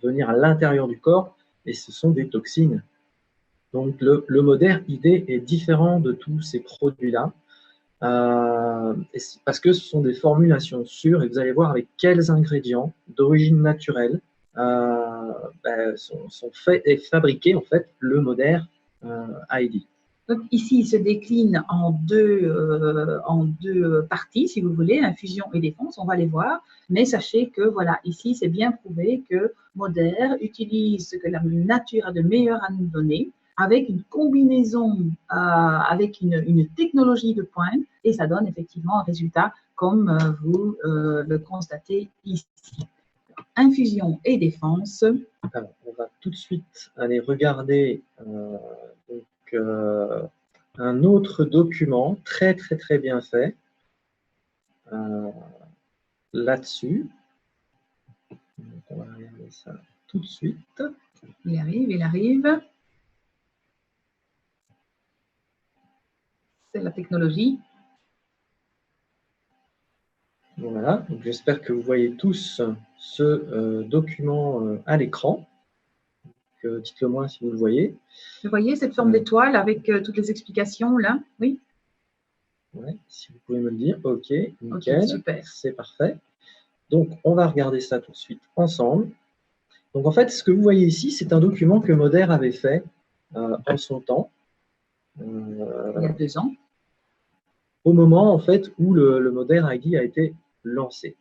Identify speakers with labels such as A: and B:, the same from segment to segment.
A: venir à l'intérieur du corps, et ce sont des toxines. Donc le Moder ID est différent de tous ces produits-là, parce que ce sont des formulations sûres, et vous allez voir avec quels ingrédients d'origine naturelle sont faits et fabriqués en fait le Moder ID.
B: Donc ici, il se décline en deux parties, si vous voulez, infusion et défense, on va les voir. Mais sachez que, voilà, ici, c'est bien prouvé que Moder utilise ce que la nature a de meilleur à nous donner, avec une combinaison, avec une technologie de pointe, et ça donne effectivement un résultat comme vous le constatez ici. Infusion et défense.
A: Alors, on va tout de suite aller regarder un autre document très bien fait là-dessus. On va regarder ça tout de suite.
B: Il arrive. C'est la technologie.
A: Voilà, j'espère que vous voyez tous ce document à l'écran. Dites-le moi si vous le voyez.
B: Vous voyez cette forme d'étoile avec toutes les explications là? Oui.
A: Ouais, si vous pouvez me le dire. Ok, nickel.
B: Okay, super.
A: C'est parfait. Donc, on va regarder ça tout de suite ensemble. Donc, en fait, ce que vous voyez ici, c'est un document que Moder avait fait en son temps.
B: Il y a 2 ans.
A: Au moment, en fait, où le Moder ID a été lancé.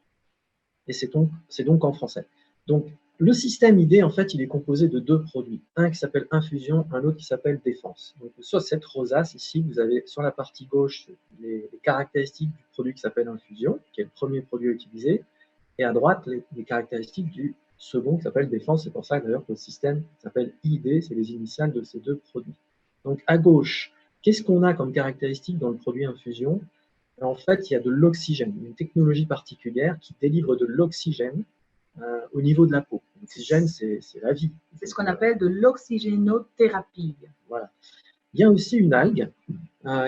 A: Et c'est donc en français. Donc, le système ID, en fait, il est composé de 2 produits. Un qui s'appelle Infusion, un autre qui s'appelle Défense. Donc, sur cette rosace, ici, vous avez sur la partie gauche les caractéristiques du produit qui s'appelle Infusion, qui est le premier produit utilisé, et à droite, les caractéristiques du second qui s'appelle Défense. C'est pour ça d'ailleurs que le système s'appelle ID, c'est les initiales de ces 2 produits. Donc, à gauche, qu'est-ce qu'on a comme caractéristique dans le produit Infusion? En fait, il y a de l'oxygène, une technologie particulière qui délivre de l'oxygène au niveau de la peau. L'oxygène, c'est la vie.
B: C'est ce qu'on appelle de l'oxygénothérapie.
A: Voilà. Il y a aussi une algue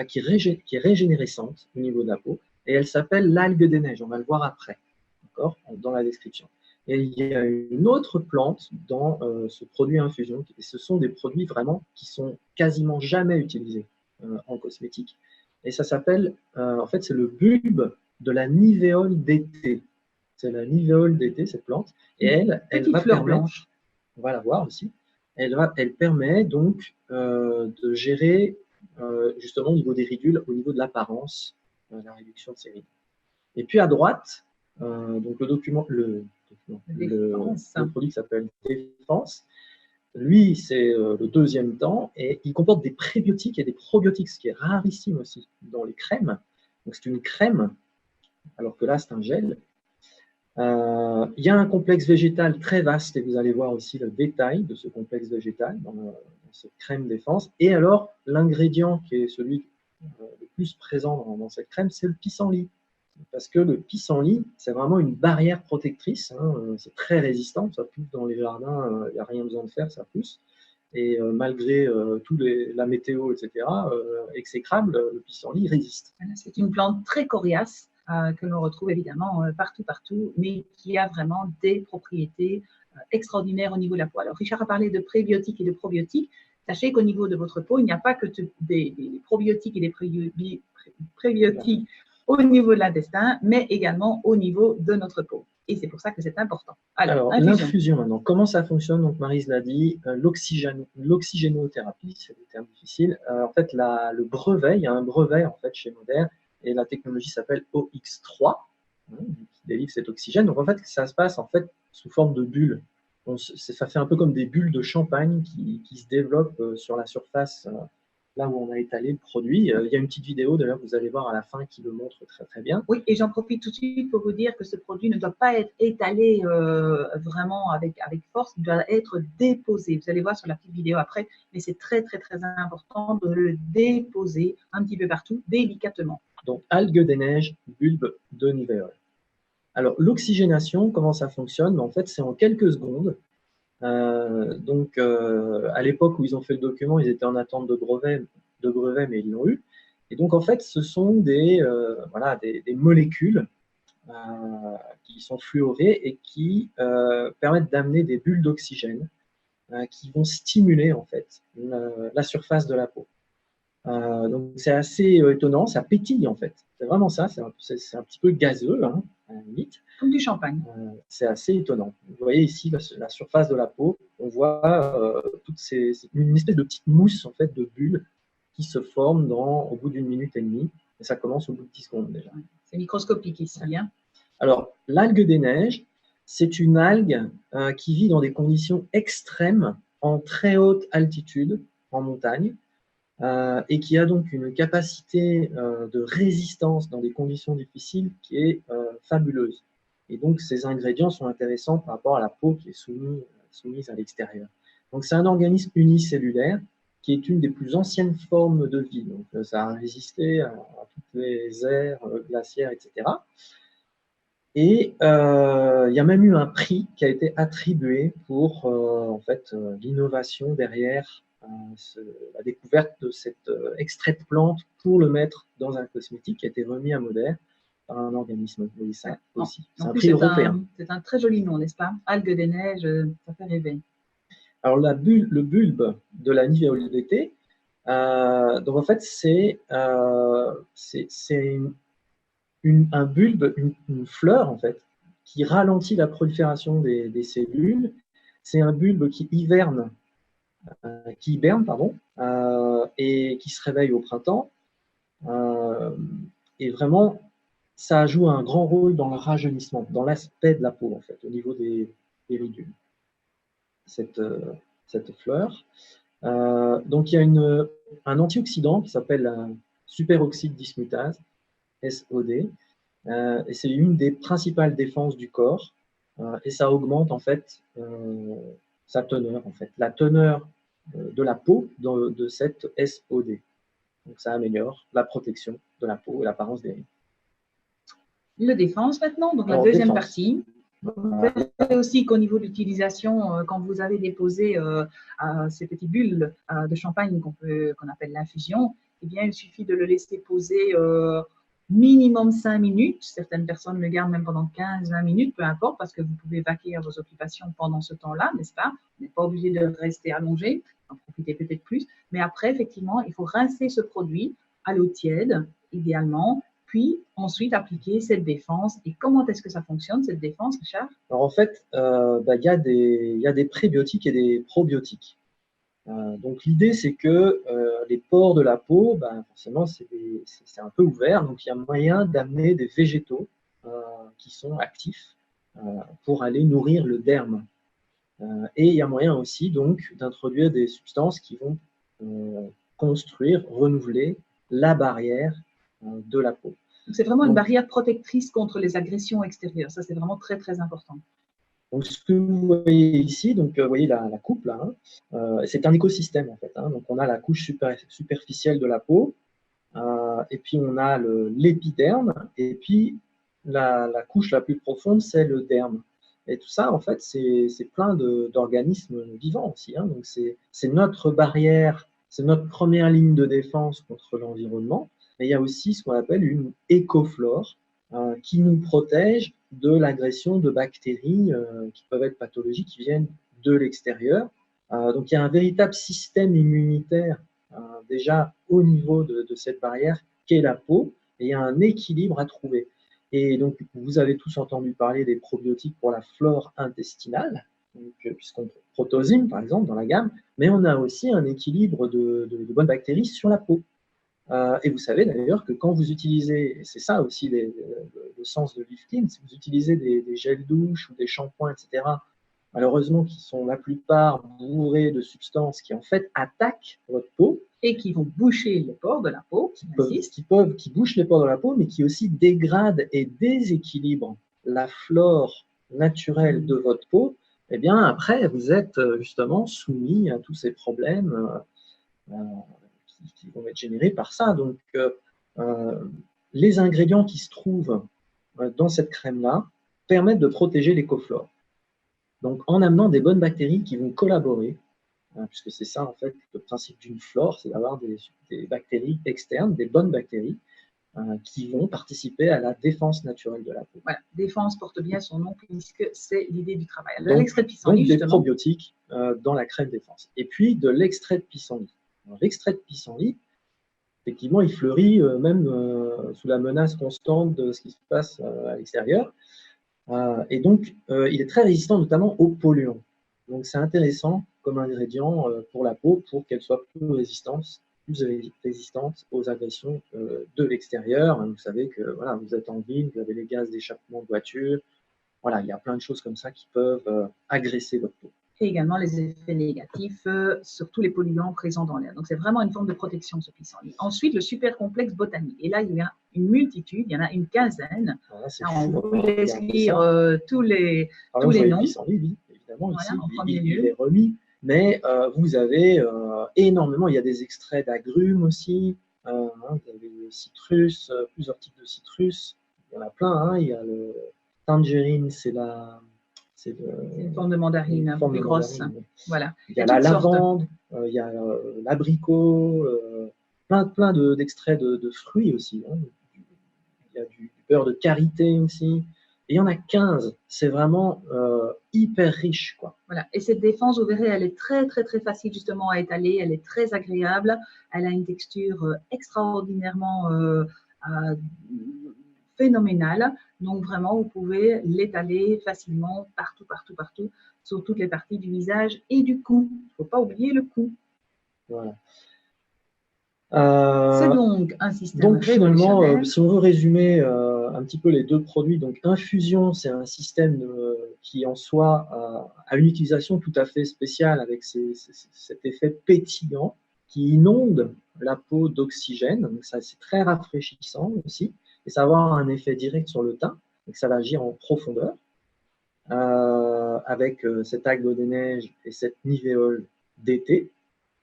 A: qui est régénérescente au niveau de la peau, et elle s'appelle l'algue des neiges. On va le voir après, d'accord, dans la description. Et il y a une autre plante dans ce produit Infusion, et ce sont des produits vraiment qui sont quasiment jamais utilisés en cosmétique. Et ça s'appelle, en fait, c'est le bulbe de la nivéole d'été. C'est la nivéole d'été, cette plante. Et elle va
B: fleur
A: permettre,
B: blanche.
A: on va la voir aussi, elle permet donc de gérer justement au niveau des ridules, au niveau de l'apparence, la réduction de ces ridules. Et puis à droite, donc le produit qui s'appelle Défense, lui, c'est le deuxième temps, et il comporte des prébiotiques et des probiotiques, ce qui est rarissime aussi dans les crèmes. Donc c'est une crème, alors que là, c'est un gel. Il y a un complexe végétal très vaste, et vous allez voir aussi le détail de ce complexe végétal dans cette crème Défense. Et alors, l'ingrédient qui est celui le plus présent dans cette crème, c'est le pissenlit. Parce que le pissenlit, c'est vraiment une barrière protectrice, hein, c'est très résistant, ça pousse dans les jardins, il n'y a rien besoin de faire, ça pousse. Et malgré la météo, etc., exécrable, le pissenlit résiste.
B: C'est une plante très coriace que l'on retrouve évidemment partout, mais qui a vraiment des propriétés extraordinaires au niveau de la peau. Alors, Richard a parlé de prébiotiques et de probiotiques. Sachez qu'au niveau de votre peau, il n'y a pas que des probiotiques et des prébiotiques au niveau de l'intestin, mais également au niveau de notre peau. Et c'est pour ça que c'est important.
A: Alors l'infusion maintenant, comment ça fonctionne? Donc Maryse l'a dit, l'oxygénothérapie, c'est des termes difficiles. En fait, le brevet, il y a un brevet en fait chez Moder, et la technologie s'appelle OX3, hein, qui délivre cet oxygène. Donc en fait, ça se passe en fait sous forme de bulles. Ça fait un peu comme des bulles de champagne qui se développent sur la surface là où on a étalé le produit. Il y a une petite vidéo d'ailleurs que vous allez voir à la fin qui le montre très bien.
B: Oui, et j'en profite tout de suite pour vous dire que ce produit ne doit pas être étalé vraiment avec force, il doit être déposé. Vous allez voir sur la petite vidéo après, mais c'est très important de le déposer un petit peu partout, délicatement.
A: Donc, algues des neiges, bulbe de nivéole. Alors, l'oxygénation, comment ça fonctionne? En fait, c'est en quelques secondes. À l'époque où ils ont fait le document, ils étaient en attente de brevet, mais ils l'ont eu. Et donc, en fait, ce sont des molécules qui sont fluorées et qui permettent d'amener des bulles d'oxygène qui vont stimuler en fait la surface de la peau. Donc c'est assez étonnant, ça pétille en fait. C'est vraiment ça, c'est un petit peu gazeux, hein, à la limite.
B: Comme du champagne.
A: C'est assez étonnant. Vous voyez ici la surface de la peau, on voit une espèce de petite mousse en fait, de bulles qui se forment au bout d'une minute et demie. Et ça commence au bout de 10 secondes déjà.
B: C'est microscopique ici. Hein.
A: Alors, l'algue des neiges, c'est une algue qui vit dans des conditions extrêmes en très haute altitude, en montagne, et qui a donc une capacité de résistance dans des conditions difficiles qui est fabuleuse. Et donc, ces ingrédients sont intéressants par rapport à la peau qui est soumise à l'extérieur. Donc, c'est un organisme unicellulaire qui est une des plus anciennes formes de vie. Donc, ça a résisté à toutes les ères glaciaires, etc. Et il y a même eu un prix qui a été attribué pour en fait, l'innovation derrière la découverte de cet extrait de plante pour le mettre dans un cosmétique qui a été remis à Moder par un organisme. Oui, ça aussi. C'est un prix européen.
B: C'est un très joli nom, n'est-ce pas? Algue des neiges, ça fait rêver.
A: Alors, le bulbe de la Niveole d'été, donc en fait, c'est un bulbe, une fleur en fait, qui ralentit la prolifération des cellules. C'est un bulbe qui hiberne, et qui se réveille au printemps. Et vraiment, ça joue un grand rôle dans le rajeunissement, dans l'aspect de la peau en fait, au niveau des ridules. Cette fleur. Donc il y a un antioxydant qui s'appelle un superoxyde dismutase, SOD, et c'est une des principales défenses du corps, et ça augmente en fait sa teneur, en fait, la teneur de la peau de cette SOD. Donc ça améliore la protection de la peau et l'apparence des rides.
B: Le défense maintenant, donc la deuxième partie. Vous verrez aussi qu'au niveau de l'utilisation, quand vous avez déposé ces petites bulles de champagne qu'on appelle l'infusion, eh bien, il suffit de le laisser poser minimum 5 minutes. Certaines personnes le gardent même pendant 15-20 minutes, peu importe, parce que vous pouvez vaquer à vos occupations pendant ce temps-là, n'est-ce pas? Vous n'êtes pas obligé de rester allongé, en profiter peut-être plus. Mais après, effectivement, il faut rincer ce produit à l'eau tiède, idéalement, puis ensuite appliquer cette défense. Et comment est-ce que ça fonctionne, cette défense, Richard?
A: Alors en fait, y a des prébiotiques et des probiotiques. Donc l'idée, c'est que les pores de la peau, forcément, c'est un peu ouvert, donc il y a moyen d'amener des végétaux qui sont actifs pour aller nourrir le derme. Et il y a moyen aussi donc d'introduire des substances qui vont construire, renouveler la barrière de la peau.
B: C'est vraiment une barrière protectrice contre les agressions extérieures. Ça, c'est vraiment très, très important.
A: Donc, ce que vous voyez ici, donc, vous voyez la coupe là, c'est un écosystème en fait. Donc, on a la couche superficielle de la peau, et puis on a l'épiderme, et puis la couche la plus profonde, c'est le derme. Et tout ça, en fait, c'est plein d'organismes vivants aussi. Donc, c'est notre barrière, c'est notre première ligne de défense contre l'environnement. Mais il y a aussi ce qu'on appelle une écoflore qui nous protège de l'agression de bactéries qui peuvent être pathologiques, qui viennent de l'extérieur. Donc, il y a un véritable système immunitaire déjà au niveau de cette barrière qu'est la peau, et il y a un équilibre à trouver. Et donc, vous avez tous entendu parler des probiotiques pour la flore intestinale, puisqu'on protosyme, par exemple, dans la gamme, mais on a aussi un équilibre de bonnes bactéries sur la peau. Et vous savez d'ailleurs que quand vous utilisez, et c'est ça aussi le sens de Live-Clean, si vous utilisez des gels douche ou des shampoings, etc., malheureusement qui sont la plupart bourrés de substances qui en fait attaquent votre peau,
B: et qui vont boucher les pores de la peau,
A: qui bouchent les pores de la peau, mais qui aussi dégradent et déséquilibrent la flore naturelle de votre peau, eh bien après vous êtes justement soumis à tous ces problèmes qui vont être générés par ça. Donc les ingrédients qui se trouvent dans cette crème-là permettent de protéger l'écoflore. Donc en amenant des bonnes bactéries qui vont collaborer, puisque c'est ça en fait le principe d'une flore, c'est d'avoir des bactéries externes, des bonnes bactéries, qui vont participer à la défense naturelle de la peau.
B: Voilà, défense porte bien son nom puisque c'est l'idée du travail.
A: L'extrait de pissenlit, des probiotiques dans la crème défense. Et puis de l'extrait de pissenlit. L'extrait de pissenlit, effectivement, il fleurit même sous la menace constante de ce qui se passe à l'extérieur. Et donc, il est très résistant notamment aux polluants. Donc, c'est intéressant comme ingrédient pour la peau pour qu'elle soit plus résistante aux agressions de l'extérieur. Vous savez que voilà, vous êtes en ville, vous avez les gaz d'échappement de voiture. Voilà, il y a plein de choses comme ça qui peuvent agresser votre peau.
B: Et également les effets négatifs sur tous les polluants présents dans l'air. Donc, c'est vraiment une forme de protection, ce pissenlit. Ensuite, le super complexe botanique. Et là, il y a une multitude, il y en a une quinzaine.
A: Voilà,
B: on vous laisse lire tous les noms.
A: Pissenlit, oui, évidemment, voilà, ici, il est remis. Mais vous avez énormément, il y a des extraits d'agrumes aussi, vous avez le citrus, plusieurs types de citrus. Il y en a plein, il y a le tangerine, c'est
B: une forme de mandarine plus grosse. Voilà.
A: Il y a la lavande, il y a l'abricot, plein d'extraits de fruits aussi. Il y a du beurre de karité aussi. Et il y en a 15. C'est vraiment hyper riche, quoi.
B: Voilà. Et cette défense, vous verrez, elle est très, très, très facile justement à étaler. Elle est très agréable. Elle a une texture extraordinairement phénoménale. Donc, vraiment, vous pouvez l'étaler facilement partout, sur toutes les parties du visage et du cou. Il ne faut pas oublier le cou.
A: Voilà.
B: C'est donc un système
A: donc finalement, si on veut résumer un petit peu les deux produits, donc Infusion, c'est un système qui en soi a une utilisation tout à fait spéciale avec cet effet pétillant qui inonde la peau d'oxygène. Donc ça, c'est très rafraîchissant aussi, et ça va avoir un effet direct sur le teint, donc ça va agir en profondeur avec cette algue des neiges et cette nivéole d'été.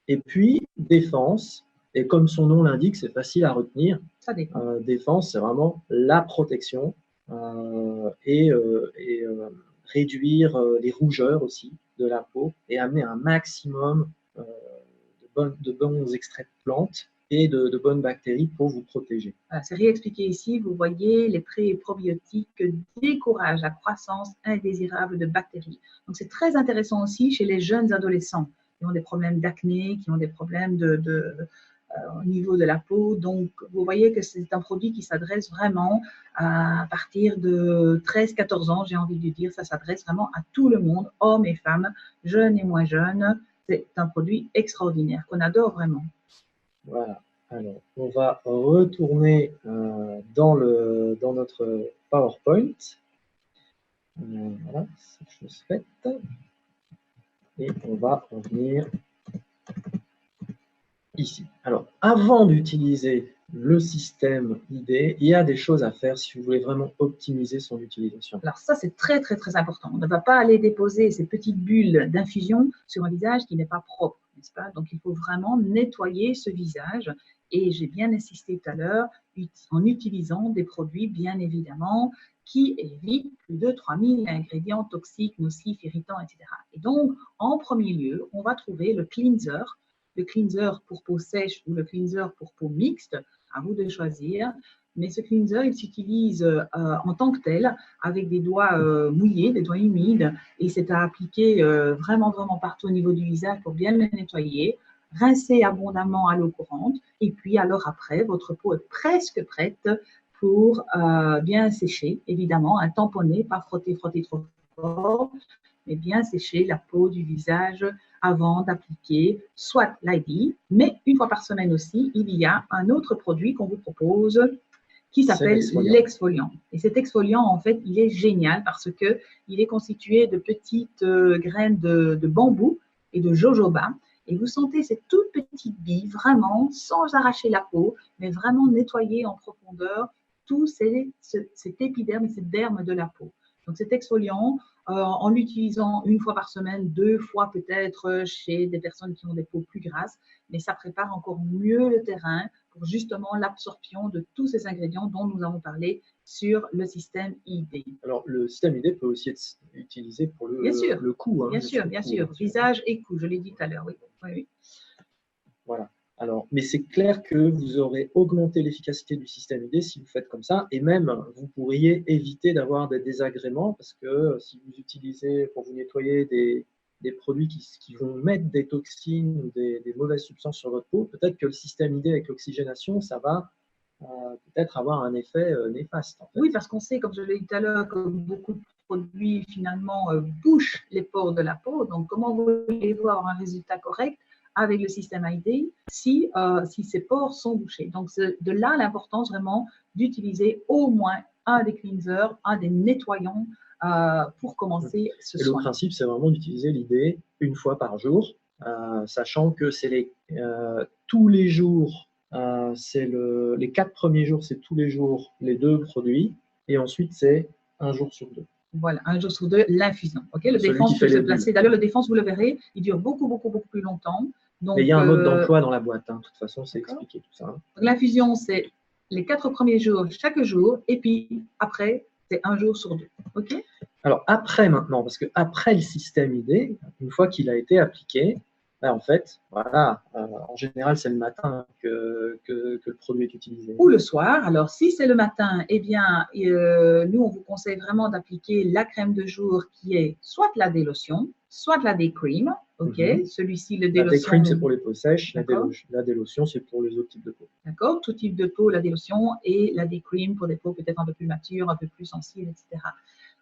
A: Et puis Défense. Et comme son nom l'indique, c'est facile à retenir. Défense, c'est vraiment la protection et réduire les rougeurs aussi de la peau et amener un maximum de bons extraits de plantes et de bonnes bactéries pour vous protéger.
B: Voilà, c'est réexpliqué ici. Vous voyez, les pré-probiotiques découragent la croissance indésirable de bactéries. Donc, c'est très intéressant aussi chez les jeunes adolescents qui ont des problèmes d'acné, qui ont des problèmes au niveau de la peau. Donc, vous voyez que c'est un produit qui s'adresse vraiment à partir de 13-14 ans, j'ai envie de dire. Ça s'adresse vraiment à tout le monde, hommes et femmes, jeunes et moins jeunes. C'est un produit extraordinaire qu'on adore vraiment.
A: Voilà. Alors, on va retourner dans notre PowerPoint. Voilà, c'est chose faite. Et on va revenir ici. Alors, avant d'utiliser le système ID, il y a des choses à faire si vous voulez vraiment optimiser son utilisation.
B: Alors ça, c'est très, très, très important. On ne va pas aller déposer ces petites bulles d'infusion sur un visage qui n'est pas propre, n'est-ce pas? Donc, il faut vraiment nettoyer ce visage. Et j'ai bien insisté tout à l'heure, en utilisant des produits, bien évidemment, qui évitent plus de 3000 ingrédients toxiques, nocifs, irritants, etc. Et donc, en premier lieu, on va trouver le cleanser pour peau sèche ou le cleanser pour peau mixte, à vous de choisir. Mais ce cleanser, il s'utilise en tant que tel, avec des doigts mouillés, des doigts humides, et c'est à appliquer vraiment, vraiment partout au niveau du visage pour bien le nettoyer. Rincer abondamment à l'eau courante, et puis alors après, votre peau est presque prête pour bien sécher, évidemment, un tamponner, pas frotter trop fort, mais bien sécher la peau du visage avant d'appliquer soit l'ID, mais une fois par semaine aussi, il y a un autre produit qu'on vous propose qui s'appelle l'exfoliant. Et cet exfoliant, en fait, il est génial parce qu'il est constitué de petites graines de bambou et de jojoba. Et vous sentez ces toutes petites billes, vraiment, sans arracher la peau, mais vraiment nettoyer en profondeur tout cet épiderme et cette derme de la peau. Donc cet exfoliant, en l'utilisant une fois par semaine, 2 fois peut-être chez des personnes qui ont des peaux plus grasses, mais ça prépare encore mieux le terrain pour justement l'absorption de tous ces ingrédients dont nous avons parlé sur le système ID.
A: Alors, le système ID peut aussi être utilisé pour le cou.
B: Bien sûr. Visage et cou, je l'ai dit tout à l'heure, oui.
A: Voilà. Alors, mais c'est clair que vous aurez augmenté l'efficacité du système ID si vous faites comme ça, et même vous pourriez éviter d'avoir des désagréments, parce que si vous utilisez pour vous nettoyer des produits qui vont mettre des toxines ou des mauvaises substances sur votre peau, peut-être que le système ID avec l'oxygénation, ça va peut-être avoir un effet néfaste. En fait.
B: Oui, parce qu'on sait, comme je l'ai dit tout à l'heure, que beaucoup de produits finalement bouchent les pores de la peau. Donc, comment voulez-vous avoir un résultat correct avec le système ID si ces pores sont bouchés? Donc, de là l'importance vraiment d'utiliser au moins un des cleansers, un des nettoyants pour commencer ce soin.
A: Le principe, c'est vraiment d'utiliser l'ID une fois par jour, sachant que c'est tous les jours, les 4 premiers jours, c'est tous les jours les 2 produits, et ensuite c'est un jour sur 2.
B: Voilà, un jour sur 2, l'infusion. Okay, le défense peut se placer. D'ailleurs, le défense, vous le verrez, il dure beaucoup plus longtemps.
A: Donc, mais il y a un mode d'emploi dans la boîte. Hein. De toute façon, c'est expliqué tout ça. Hein.
B: L'infusion, c'est les 4 premiers jours, chaque jour, et puis après, c'est un jour sur 2. Okay.
A: Alors, après maintenant, parce qu'après le système ID, une fois qu'il a été appliqué, là, en fait, voilà, en général, c'est le matin que le produit est utilisé.
B: Ou le soir. Alors, si c'est le matin, eh bien, nous, on vous conseille vraiment d'appliquer la crème de jour qui est soit la délotion, soit la décrème. OK. Celui-ci, le délotion.
A: La décrème, c'est pour les peaux sèches. La délotion, c'est pour les autres types de peau.
B: D'accord. Tout type de peau, la délotion, et la décrème pour des peaux peut-être un peu plus matures, un peu plus sensibles, etc.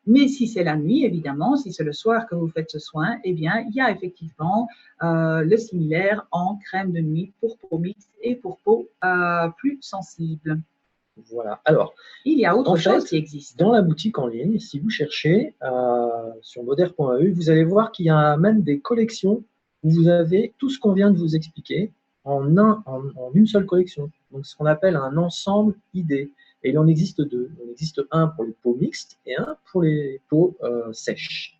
B: Mais si c'est la nuit, évidemment, si c'est le soir que vous faites ce soin, eh bien, il y a effectivement le similaire en crème de nuit pour peau mixte et pour peau plus sensible.
A: Voilà. Alors,
B: il y a autre chose qui existe.
A: Dans la boutique en ligne, si vous cherchez sur moder.eu, vous allez voir qu'il y a même des collections où vous avez tout ce qu'on vient de vous expliquer en une seule collection. Donc, ce qu'on appelle un ensemble ID. Et il en existe 2. Il en existe un pour les peaux mixtes et un pour les peaux sèches.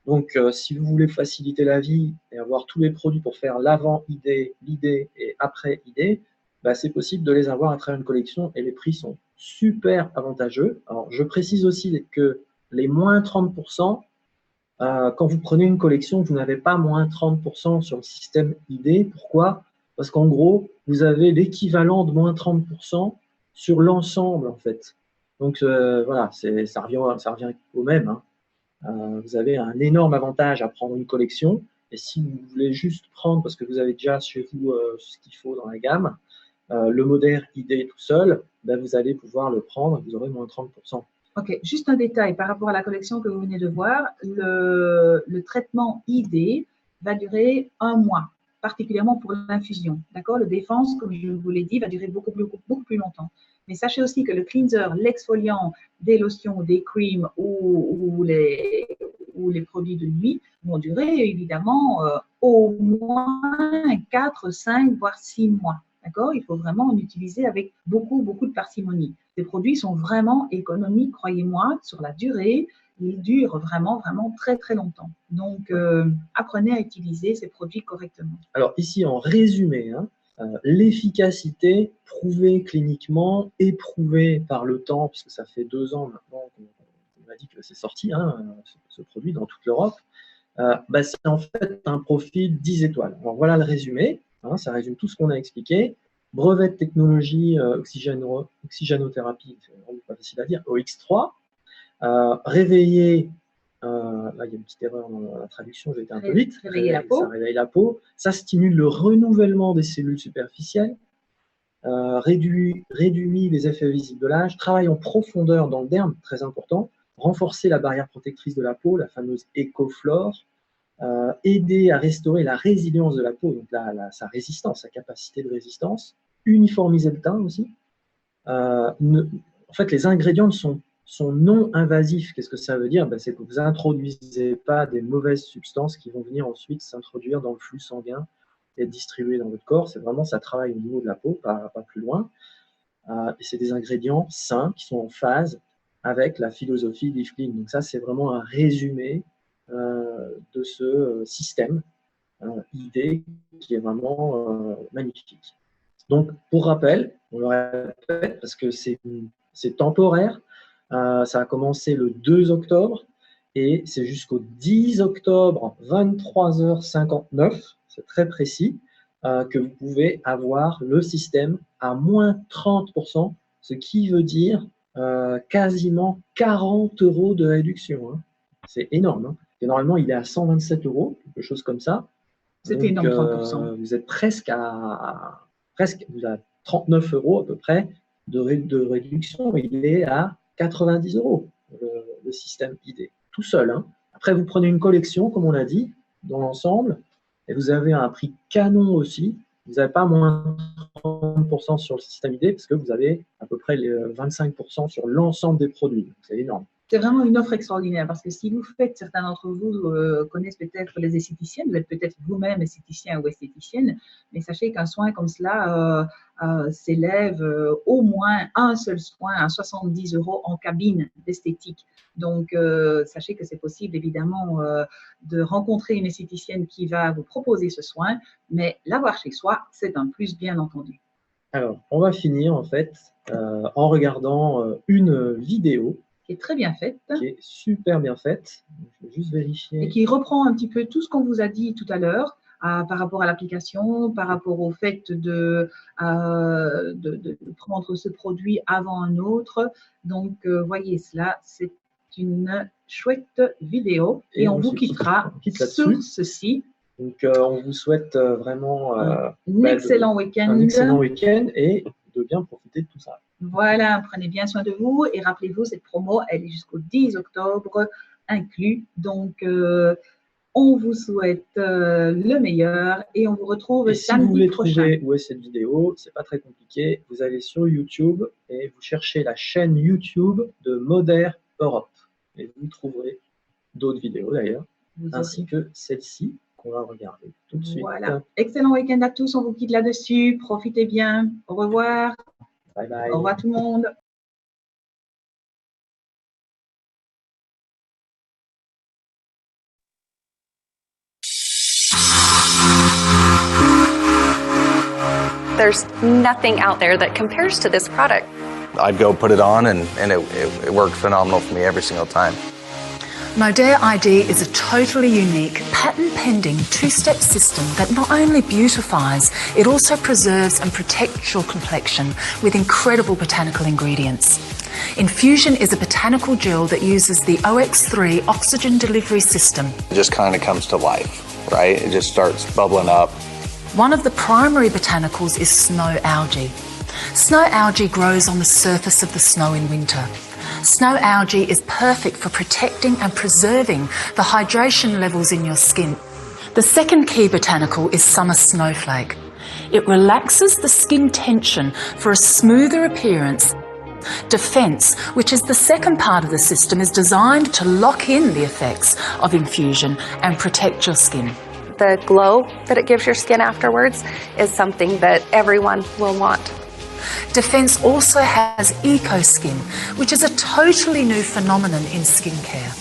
A: Donc, si vous voulez faciliter la vie et avoir tous les produits pour faire l'avant ID, l'ID et après ID, bah, c'est possible de les avoir à travers une collection et les prix sont super avantageux. Alors, je précise aussi que les moins 30%, quand vous prenez une collection, vous n'avez pas moins 30% sur le système ID. Pourquoi? Parce qu'en gros, vous avez l'équivalent de moins 30% sur l'ensemble, en fait. Donc, voilà, ça revient au même. Hein. Vous avez un énorme avantage à prendre une collection. Et si vous voulez juste prendre, parce que vous avez déjà chez vous ce qu'il faut dans la gamme, le Moder ID tout seul, ben vous allez pouvoir le prendre, vous aurez moins 30%.
B: Ok, juste un détail par rapport à la collection que vous venez de voir, le traitement ID va durer 1 mois, particulièrement pour l'infusion. D'accord? Le défense, comme je vous l'ai dit, va durer beaucoup plus longtemps. Mais sachez aussi que le cleanser, l'exfoliant, des lotions, des creams ou les produits de nuit vont durer évidemment au moins 4, 5, voire 6 mois. D'accord? Il faut vraiment en utiliser avec beaucoup de parcimonie. Ces produits sont vraiment économiques, croyez-moi, sur la durée. Ils durent vraiment très longtemps. Donc, apprenez à utiliser ces produits correctement.
A: Alors ici, en résumé, hein, l'efficacité prouvée cliniquement, éprouvée par le temps, puisque ça fait 2 ans maintenant qu'on a dit que c'est sorti, hein, ce produit dans toute l'Europe, bah, c'est en fait un profil 10 étoiles. Alors voilà le résumé, hein, ça résume tout ce qu'on a expliqué. Brevet de technologie oxygénothérapie, c'est vraiment pas facile à dire, OX3. Réveiller, là il y a une petite erreur dans la traduction, j'ai été un peu vite.
B: Réveiller la peau.
A: Ça réveille la peau. Ça stimule le renouvellement des cellules superficielles. Réduit les effets visibles de l'âge. Travaille en profondeur dans le derme, très important. Renforcer la barrière protectrice de la peau, la fameuse écoflore. Aider à restaurer la résilience de la peau, donc sa résistance, sa capacité de résistance, uniformiser le teint aussi. En fait, les ingrédients sont non invasifs. Qu'est-ce que ça veut dire? C'est que vous n'introduisez pas des mauvaises substances qui vont venir ensuite s'introduire dans le flux sanguin et être distribuées dans votre corps. C'est vraiment, ça travaille au niveau de la peau, pas plus loin. Et c'est des ingrédients sains qui sont en phase avec la philosophie Live Clean. Donc ça, c'est vraiment un résumé de ce système ID qui est vraiment magnifique. Donc, pour rappel, on le répète parce que c'est temporaire, ça a commencé le 2 octobre et c'est jusqu'au 10 octobre, 23h59, c'est très précis. que vous pouvez avoir le système à moins 30%, ce qui veut dire quasiment 40 € de réduction. Hein. C'est énorme. Hein. Et normalement, il est à 127 €, quelque chose comme ça.
B: C'est énorme, 30%.
A: Vous êtes presque à 39 € à peu près de réduction. Il est à 90 € le système ID, tout seul. Hein. Après, vous prenez une collection, comme on l'a dit, dans l'ensemble, et vous avez un prix canon aussi. Vous n'avez pas moins 30% sur le système ID parce que vous avez à peu près 25% sur l'ensemble des produits. C'est énorme.
B: C'est vraiment une offre extraordinaire parce que si vous faites, certains d'entre vous connaissent peut-être les esthéticiennes, vous êtes peut-être vous-même esthéticien ou esthéticienne, mais sachez qu'un soin comme cela s'élève au moins un seul soin à 70 € en cabine d'esthétique. Donc, sachez que c'est possible évidemment de rencontrer une esthéticienne qui va vous proposer ce soin, mais l'avoir chez soi, c'est un plus bien entendu.
A: Alors, on va finir en fait en regardant une vidéo
B: qui est très bien faite.
A: Qui est super bien faite. Je vais juste vérifier.
B: Et qui reprend un petit peu tout ce qu'on vous a dit tout à l'heure par rapport à l'application, par rapport au fait de prendre ce produit avant un autre. Donc, voyez cela, c'est une chouette vidéo et on vous quittera sur ceci.
A: Donc, on vous souhaite vraiment
B: un excellent week-end.
A: Un excellent week-end et de bien profiter de tout ça.
B: Voilà, prenez bien soin de vous et rappelez-vous, cette promo, elle est jusqu'au 10 octobre inclus. Donc, on vous souhaite le meilleur et on vous retrouve samedi prochain.
A: Si vous voulez trouver où est cette vidéo, c'est pas très compliqué. Vous allez sur YouTube et vous cherchez la chaîne YouTube de Moder Europe. Et vous trouverez d'autres vidéos d'ailleurs, ainsi que celle-ci qu'on va regarder tout de suite.
B: Voilà. Excellent week-end à tous, on vous quitte là-dessus. Profitez bien. Au revoir.
A: Bye bye.
B: Au revoir tout le monde.
C: There's nothing out there that compares to this product.
D: I'd go put it on and it worked phenomenal for me every single time.
E: Modere ID is a totally unique, patent-pending two-step system that not only beautifies, it also preserves and protects your complexion with incredible botanical ingredients. Infusion is a botanical gel that uses the OX3 oxygen delivery system.
D: It just kind of comes to life, right? It just starts bubbling up.
E: One of the primary botanicals is snow algae. Snow algae grows on the surface of the snow in winter. Snow algae is perfect for protecting and preserving the hydration levels in your skin. The second key botanical is summer snowflake. It relaxes the skin tension for a smoother appearance. Defense, which is the second part of the system, is designed to lock in the effects of infusion and protect your skin.
C: The glow that it gives your skin afterwards is something that everyone will want.
E: Defense also has EcoSkin, which is a totally new phenomenon in skincare.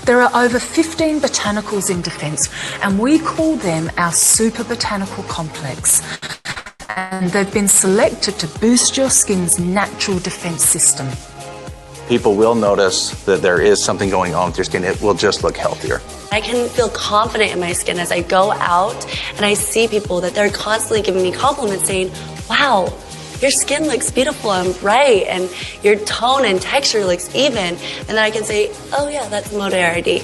E: There are over 15 botanicals in Defense, and we call them our Super Botanical Complex. And they've been selected to boost your skin's natural defense system.
D: People will notice that there is something going on with your skin. It will just look healthier.
F: I can feel confident in my skin as I go out and I see people that they're constantly giving me compliments saying, wow, your skin looks beautiful and bright and your tone and texture looks even. And then I can say, oh yeah, that's Modere ID.